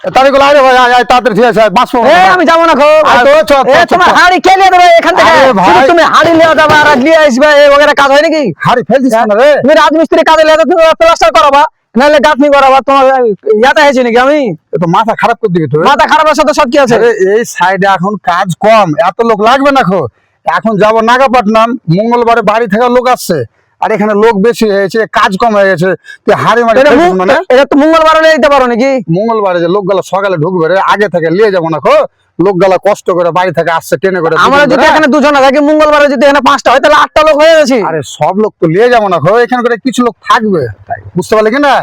তারিখগুলো আরে ভাই আয় তাড়াতাড়ি ঠিক আছে বাঁচবো আমি যাবো না তোমার হাড়ি কে নিয়ে দেবে এখান থেকে তুমি হাড়ি নিয়ে যাবে আর নিয়ে আসবে ওখানে কাজ হয় নাকি হাড়ি ফেল দিস না রে তুমি রাজমিস্ত্রি কাজে নিয়ে তুমি প্লাস্টার করাবা নাহলে গাঁথনি করাবা তোমার ইয়াতে হয়েছে নাকি আমি তো মাথা খারাপ করে দিবি তুই মাথা খারাপের সাথে সব কি আছে এই সাইডে এখন কাজ কম এত লোক লাগবে না এখন যাবো নাগাপট্টনম মঙ্গলবারে বাড়ি থেকে লোক আসছে আর এখানে লোক বেশি হয়েছে কাজ কম হয়ে গেছে তুই হাড়ি মারি এটা তো মঙ্গলবারে নিয়ে দিতে পারো নাকি মঙ্গলবারে যে লোকগুলা সকালে ঢুকবে রে আগে থেকে নিয়ে যাবো না লোকগুলা কষ্ট করে বাড়ি থেকে আসছে ট্রেনে করে আমরা যদি এখানে দুজন থাকি মঙ্গলবারে যদি এখানে 5টা হয় তাহলে 8টা লোক হয়ে গেছে আরে সব লোক তো নিয়ে যাবো না এখানে করে কিছু লোক থাকবে বুঝতে পারলি কিনা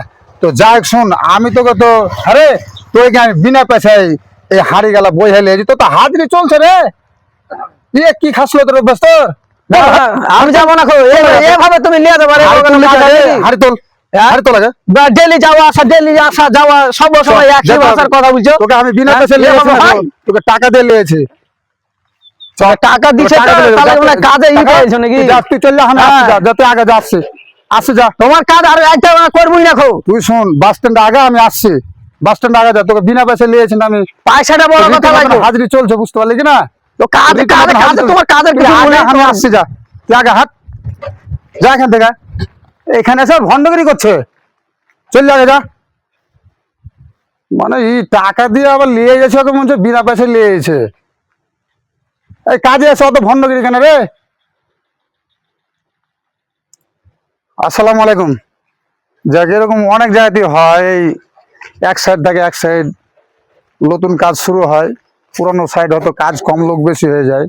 তো যাই শোন আমি তোকে তো আরে তোকে আমি বিনা পয়সায় এই হাড়ি গেলা বই হেলে তো তো হাজরি চলছে রে ইয়ে কি খাসলো তোর ব্যস্ত আমি যাবো না এভাবে তুমি নিয়ে যাবে হাড়ি তোল হাড়ি তোল আগে ডেলি যাওয়া আসা যাওয়া সব সময় একই ভাষার কথা বলছো তোকে আমি বিনা পয়সা নিয়ে তোকে টাকা দিয়ে নিয়েছি টাকা দিচ্ছে কাজে ই করেছো নাকি তুই চল যা তুই আগে যাচ্ছি আসছে যা তোমার কাজ আর একটা করবই না তুই শোন বাস স্ট্যান্ড আগে আমি আসছি বাস স্ট্যান্ড আগে যা তোকে বিনা পয়সা নিয়েছি আমি পয়সাটা বড় কথা লাগবে হাজরি চলছে বুঝতে পারলি কিনা তো তোমার কাজের আমি আসছি যা তুই আগে হাট যা এখান থেকে এখানে সব ভণ্ডগিরি করছে চল আগে যা মানে এই টাকা দিয়ে আবার নিয়ে গেছে ওকে মনে হচ্ছে বিনা পয়সা নিয়ে গেছে এই কাজে এসে অত ভণ্ডগিরি কেন রে আসসালামু আলাইকুম যাক এরকম অনেক জায়গাতেই হয় এই এক সাইড থেকে এক সাইড নতুন কাজ শুরু হয় পুরনো সাইড হয়তো কাজ কম লোক বেশি হয়ে যায়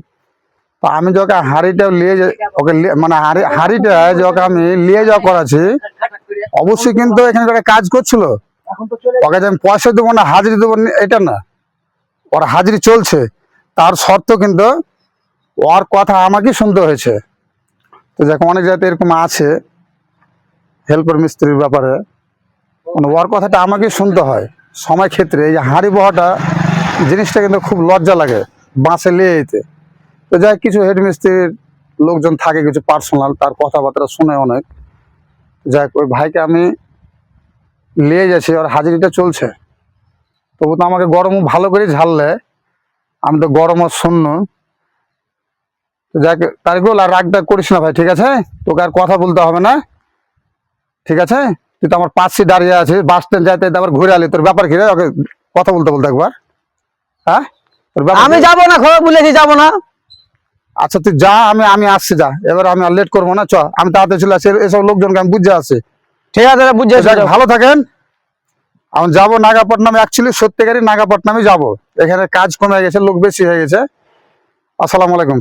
তো আমি যখন হাড়িটা নিয়ে ওকে মানে হাড়িটা যে ওকে আমি নিয়ে যাওয়া করাচ্ছি অবশ্যই কিন্তু এখানে একটা কাজ করছিল ওকে যে আমি পয়সা দেবো না হাজিরি দেবো এটা না ওর হাজিরি চলছে তার শর্ত কিন্তু ওর কথা আমাকেই শুনতে হয়েছে তো যখন অনেক জায়গাতে এরকম আছে হেল্পার মিস্ত্রির ব্যাপারে মানে ওর কথাটা আমাকে শুনতে হয় সময় ক্ষেত্রে এই হাঁড়ি বহাটা জিনিসটা কিন্তু খুব লজ্জা লাগে বাঁশে নিয়ে যেতে তো যাই কিছু হেড মিস্ত্রির লোকজন থাকে কিছু পার্সোনাল তার কথাবার্তা শুনে অনেক যাক ওই ভাইকে আমি নিয়ে যাচ্ছি আর হাজিরিটা চলছে তবু তো আমাকে গরমও ভালো করে ঝাললে আমি তো গরমও শূন্য যাক তারিখগুলো আর রাগটা করিস না ভাই ঠিক আছে তোকে আর কথা বলতে হবে না ঠিক আছে তুই তো আমার পাশে দাঁড়িয়ে আছিস বাস স্ট্যান্ড যাইতে আবার ঘুরে আলি তোর ব্যাপার কি রে ওকে কথা বলতে একবার হ্যাঁ আমি যাবো না বলেছি যাবো না আচ্ছা তুই যা আমি আসছি যা এবার আমি আর লেট করবো না চ আমি তাড়াতাড়ি চলে আসছি এসব লোকজনকে আমি বুঝে আসছি ঠিক আছে বুঝে ভালো থাকেন আমি যাবো নাগাপট্টনমে অ্যাকচুয়ালি সত্যিকারই নাগাপট্টনমে যাবো এখানে কাজ কমে গেছে লোক বেশি হয়ে গেছে আসসালামু আলাইকুম